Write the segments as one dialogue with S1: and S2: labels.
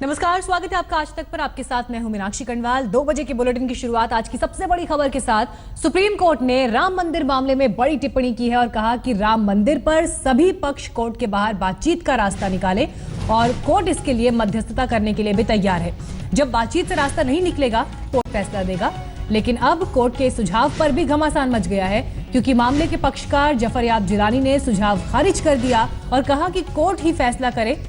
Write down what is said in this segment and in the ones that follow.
S1: नमस्कार, स्वागत है आपका आज तक पर। आपके साथ मैं हूं मीनाक्षी कंडवाल। 2 बजे के बुलेटिन की शुरुआत आज की सबसे बड़ी खबर के साथ। सुप्रीम कोर्ट ने राम मंदिर मामले में बड़ी टिप्पणी की है और कहा कि राम मंदिर पर सभी पक्ष कोर्ट के बाहर बातचीत का रास्ता निकाले और कोर्ट इसके लिए मध्यस्थता करने के लिए भी तैयार है। जब बातचीत से रास्ता नहीं निकलेगा, कोर्ट फैसला देगा। लेकिन अब कोर्ट के सुझाव पर भी घमासान मच गया है, क्योंकि मामले के पक्षकार जफर याब जिलानी ने सुझाव खारिज कर दिया और कहा कि कोर्ट ही फैसला करे।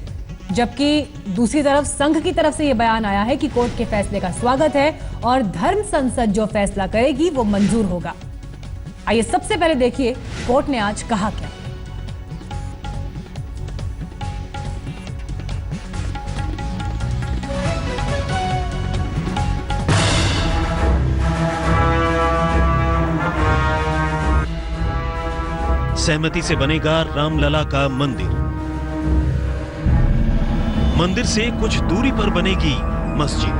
S1: जबकि दूसरी तरफ संघ की तरफ से यह बयान आया है कि कोर्ट के फैसले का स्वागत है और धर्म संसद जो फैसला करेगी वो मंजूर होगा। आइए सबसे पहले देखिए कोर्ट ने आज कहा क्या।
S2: सहमति से बनेगा रामलला का मंदिर। मंदिर से कुछ दूरी पर बनेगी मस्जिद।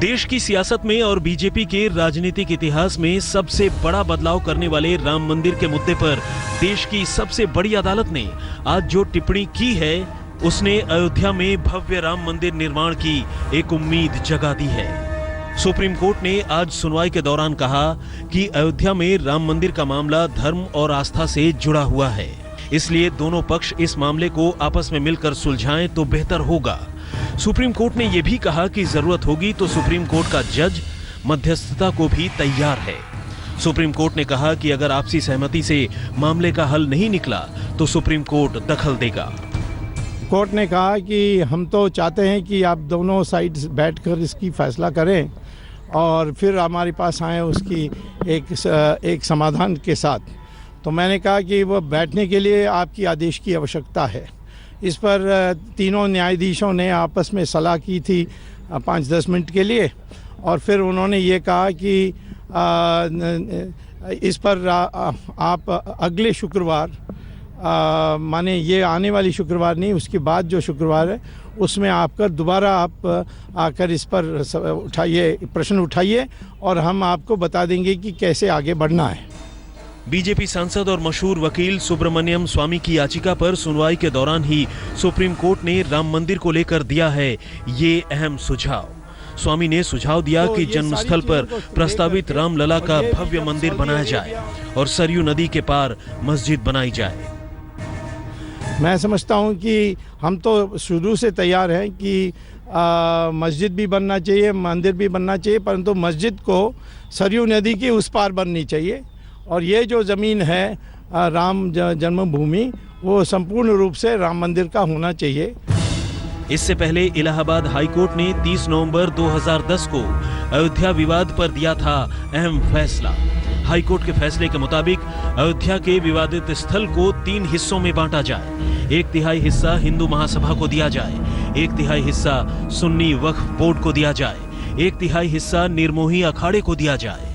S2: देश की सियासत में और बीजेपी के राजनीतिक इतिहास में सबसे बड़ा बदलाव करने वाले राम मंदिर के मुद्दे पर देश की सबसे बड़ी अदालत ने आज जो टिप्पणी की है, उसने अयोध्या में भव्य राम मंदिर निर्माण की एक उम्मीद जगा दी है। सुप्रीम कोर्ट ने आज सुनवाई के दौरान कहा कि अयोध्या में राम मंदिर का मामला धर्म और आस्था से जुड़ा हुआ है, इसलिए दोनों पक्ष इस मामले को आपस में मिलकर सुलझाएं तो बेहतर होगा। सुप्रीम कोर्ट ने यह भी कहा कि जरूरत होगी तो सुप्रीम कोर्ट का जज मध्यस्थता को भी तैयार है। सुप्रीम कोर्ट ने कहा कि अगर आपसी सहमति से मामले का हल नहीं निकला तो सुप्रीम कोर्ट दखल देगा।
S3: कोर्ट ने कहा कि हम तो चाहते हैं कि आप दोनों साइड बैठकर इसकी फैसला करें और फिर हमारे पास आए उसकी एक समाधान के साथ। तो मैंने कहा कि वो बैठने के लिए आपकी आदेश की आवश्यकता है। इस पर तीनों न्यायाधीशों ने आपस में सलाह की थी 5-10 मिनट के लिए और फिर उन्होंने ये कहा कि इस पर आप अगले शुक्रवार, माने ये आने वाली शुक्रवार नहीं, उसके बाद जो शुक्रवार है उसमें आपका दोबारा आप आकर इस पर प्रश्न उठाइए और हम आपको बता देंगे कि कैसे आगे बढ़ना है।
S2: बीजेपी सांसद और मशहूर वकील सुब्रमण्यम स्वामी की याचिका पर सुनवाई के दौरान ही सुप्रीम कोर्ट ने राम मंदिर को लेकर दिया है ये अहम सुझाव। स्वामी ने सुझाव दिया कि जन्मस्थल पर प्रस्तावित रामलला का भव्य मंदिर बनाया जाए और सरयू नदी के पार मस्जिद बनाई जाए।
S3: मैं समझता हूं कि हम तो शुरू से तैयार हैं कि मस्जिद भी बनना चाहिए, मंदिर भी बनना चाहिए, परंतु मस्जिद को सरयू नदी के उस पार बननी चाहिए और ये जो ज़मीन है राम जन्मभूमि, वो संपूर्ण रूप से राम मंदिर का होना चाहिए।
S2: इससे पहले इलाहाबाद हाईकोर्ट ने 30 नवंबर 2010 को अयोध्या विवाद पर दिया था अहम फैसला। हाईकोर्ट के फैसले के मुताबिक अयोध्या के विवादित स्थल को 3 हिस्सों में बांटा जाए। 1/3 हिस्सा हिंदू महासभा को दिया जाए, 1/3 हिस्सा सुन्नी वक्फ बोर्ड को दिया जाए, 1/3 हिस्सा निर्मोही अखाड़े को दिया जाए।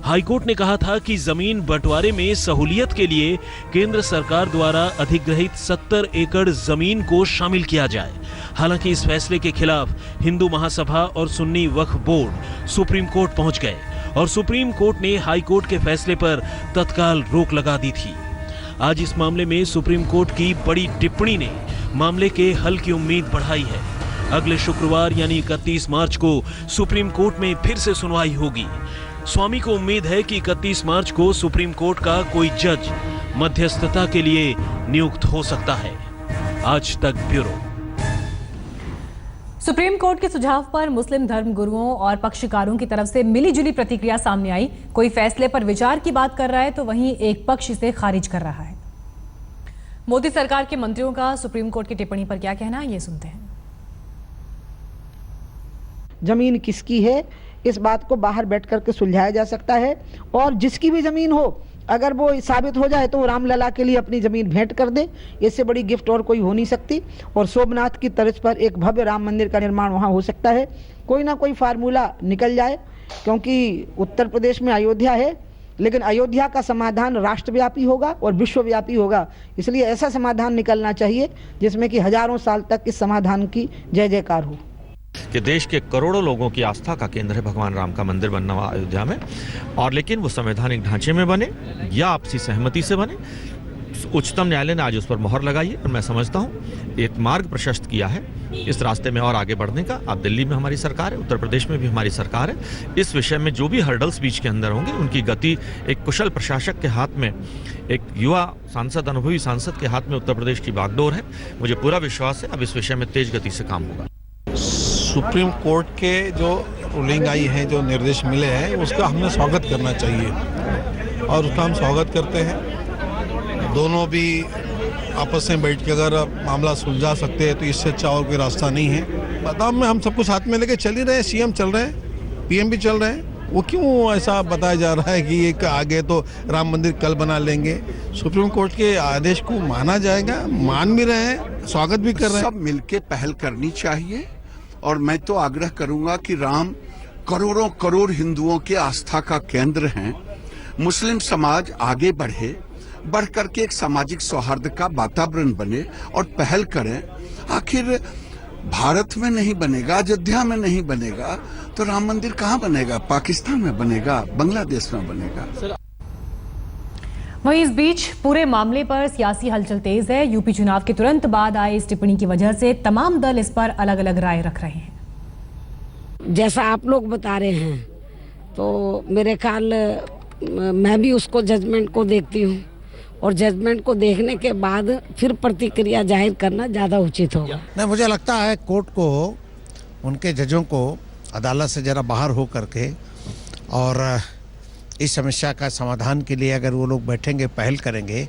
S2: हाईकोर्ट ने कहा था कि जमीन बंटवारे में सहूलियत के लिए केंद्र सरकार द्वारा अधिग्रहित 70 एकड़ जमीन को शामिल किया जाए। हालांकि इस फैसले के खिलाफ हिंदू महासभा और सुन्नी वक्फ बोर्ड सुप्रीम कोर्ट पहुंच गए और सुप्रीम कोर्ट ने हाई कोर्ट के फैसले पर तत्काल रोक लगा दी थी। आज इस मामले में सुप्रीम कोर्ट की बड़ी टिप्पणी ने मामले के हल की उम्मीद बढ़ाई है। अगले शुक्रवार यानी 31 मार्च को सुप्रीम कोर्ट में फिर से सुनवाई होगी। स्वामी को उम्मीद है कि 31 मार्च को सुप्रीम कोर्ट का कोई जज मध्यस्थता के लिए नियुक्त हो सकता है। आज तक ब्यूरो।
S1: सुप्रीम कोर्ट के सुझाव पर मुस्लिम धर्मगुरुओं और पक्षकारों की तरफ से मिलीजुली प्रतिक्रिया सामने आई। कोई फैसले पर विचार की बात कर रहा है तो वहीं एक पक्ष इसे खारिज कर रहा है। मोदी सरकार के मंत्रियों का सुप्रीम कोर्ट की टिप्पणी पर क्या कहना है, ये सुनते हैं।
S4: जमीन किसकी है, इस बात को बाहर बैठ करके सुलझाया जा सकता है और जिसकी भी जमीन हो, अगर वो साबित हो जाए तो वो रामलला के लिए अपनी ज़मीन भेंट कर दे। इससे बड़ी गिफ्ट और कोई हो नहीं सकती और सोमनाथ की तर्ज पर एक भव्य राम मंदिर का निर्माण वहाँ हो सकता है। कोई ना कोई फार्मूला निकल जाए, क्योंकि उत्तर प्रदेश में अयोध्या है, लेकिन अयोध्या का समाधान राष्ट्रव्यापी होगा और विश्वव्यापी होगा। इसलिए ऐसा समाधान निकलना चाहिए जिसमें कि हजारों साल तक इस समाधान की जय जयकार हो।
S5: कि देश के करोड़ों लोगों की आस्था का केंद्र है भगवान राम का मंदिर बनना हुआ अयोध्या में, और लेकिन वो संवैधानिक ढांचे में बने या आपसी सहमति से बने, उच्चतम न्यायालय ने आज उस पर मोहर लगाई है और मैं समझता हूँ एक मार्ग प्रशस्त किया है इस रास्ते में और आगे बढ़ने का। अब दिल्ली में हमारी सरकार है, उत्तर प्रदेश में भी हमारी सरकार है। इस विषय में जो भी हर्डल्स बीच के अंदर होंगे उनकी गति एक कुशल प्रशासक के हाथ में, एक युवा सांसद, अनुभवी सांसद के हाथ में उत्तर प्रदेश की बागडोर है। मुझे पूरा विश्वास है अब इस विषय में तेज गति से काम होगा।
S6: सुप्रीम कोर्ट के जो रूलिंग आई है, जो निर्देश मिले हैं, उसका हमने स्वागत करना चाहिए और उसका हम स्वागत करते हैं। दोनों भी आपस में बैठ के अगर मामला सुलझा सकते हैं तो इससे अच्छा और कोई रास्ता नहीं है। बादाम में हम सब कुछ हाथ में लेके चल ही रहे हैं, सीएम चल रहे हैं, पीएम भी चल रहे हैं। वो क्यों ऐसा बताया जा रहा है कि एक आगे तो राम मंदिर कल बना लेंगे? सुप्रीम कोर्ट के आदेश को माना जाएगा, मान भी रहे हैं, स्वागत भी कर रहे हैं।
S7: सब मिलके पहल करनी चाहिए और मैं तो आग्रह करूंगा कि राम करोड़ों करोड़ हिंदुओं के आस्था का केंद्र हैं। मुस्लिम समाज आगे बढ़ करके एक सामाजिक सौहार्द का वातावरण बने और पहल करें। आखिर भारत में नहीं बनेगा, अयोध्या में नहीं बनेगा तो राम मंदिर कहाँ बनेगा? पाकिस्तान में बनेगा, बांग्लादेश में बनेगा।
S1: वहीं इस बीच पूरे मामले पर सियासी हलचल तेज है। यूपी चुनाव के तुरंत बाद आए इस टिप्पणी की वजह से तमाम दल इस पर अलग अलग राय रख रहे हैं।
S8: जैसा आप लोग बता रहे हैं तो मेरे ख्याल मैं भी उसको जजमेंट को देखती हूँ और जजमेंट को देखने के बाद फिर प्रतिक्रिया जाहिर करना ज़्यादा उचित होगा।
S9: नहीं, मुझे लगता है कोर्ट को, उनके जजों को अदालत से ज़रा बाहर हो करके और इस समस्या का समाधान के लिए अगर वो लोग बैठेंगे, पहल करेंगे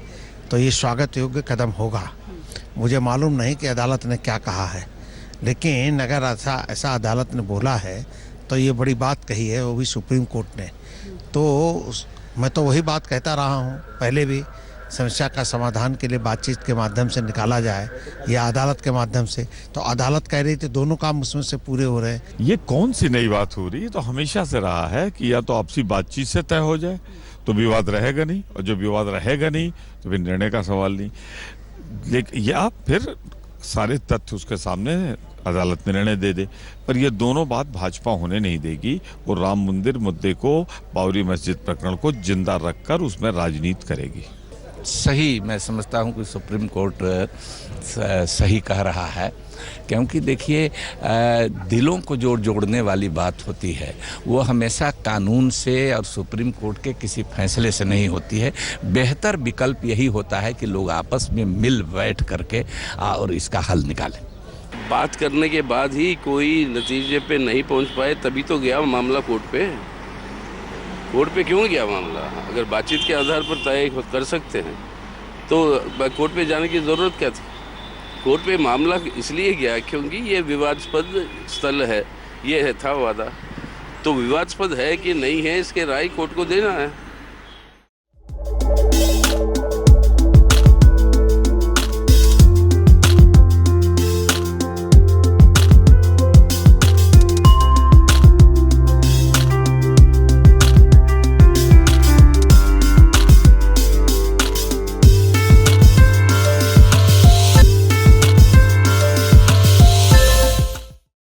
S9: तो ये स्वागत योग्य कदम होगा। मुझे मालूम नहीं कि अदालत ने क्या कहा है, लेकिन अगर ऐसा अदालत ने बोला है तो ये बड़ी बात कही है, वो भी सुप्रीम कोर्ट ने। तो मैं तो वही बात कहता रहा हूँ पहले भी, समस्या का समाधान के लिए बातचीत के माध्यम से निकाला जाए या अदालत के माध्यम से। तो अदालत कह रही थी दोनों काम उसमें से पूरे हो रहे हैं।
S10: ये कौन सी नई बात हो रही है? तो हमेशा से रहा है कि या तो आपसी बातचीत से तय हो जाए तो विवाद रहेगा नहीं, और जो विवाद रहेगा नहीं तो फिर निर्णय का सवाल नहीं। लेकिन या फिर सारे तथ्य उसके सामने अदालत निर्णय दे दे, पर ये दोनों बात भाजपा होने नहीं देगी। वो राम मंदिर मुद्दे को, बाबरी मस्जिद प्रकरण को जिंदा रखकर उसमें राजनीति करेगी।
S11: सही मैं समझता हूं कि सुप्रीम कोर्ट सही कह रहा है, क्योंकि देखिए दिलों को जोड़ने वाली बात होती है, वो हमेशा कानून से और सुप्रीम कोर्ट के किसी फैसले से नहीं होती है। बेहतर विकल्प यही होता है कि लोग आपस में मिल बैठ करके और इसका हल निकालें।
S12: बात करने के बाद ही कोई नतीजे पे नहीं पहुंच पाए, तभी तो गया मामला कोर्ट पे। कोर्ट पे क्यों गया मामला? अगर बातचीत के आधार पर तय कर सकते हैं तो कोर्ट पे जाने की ज़रूरत क्या थी? कोर्ट पे मामला इसलिए गया क्योंकि ये विवादास्पद स्थल है, ये था वादा। तो विवादास्पद है कि नहीं है, इसके राय कोर्ट को देना है।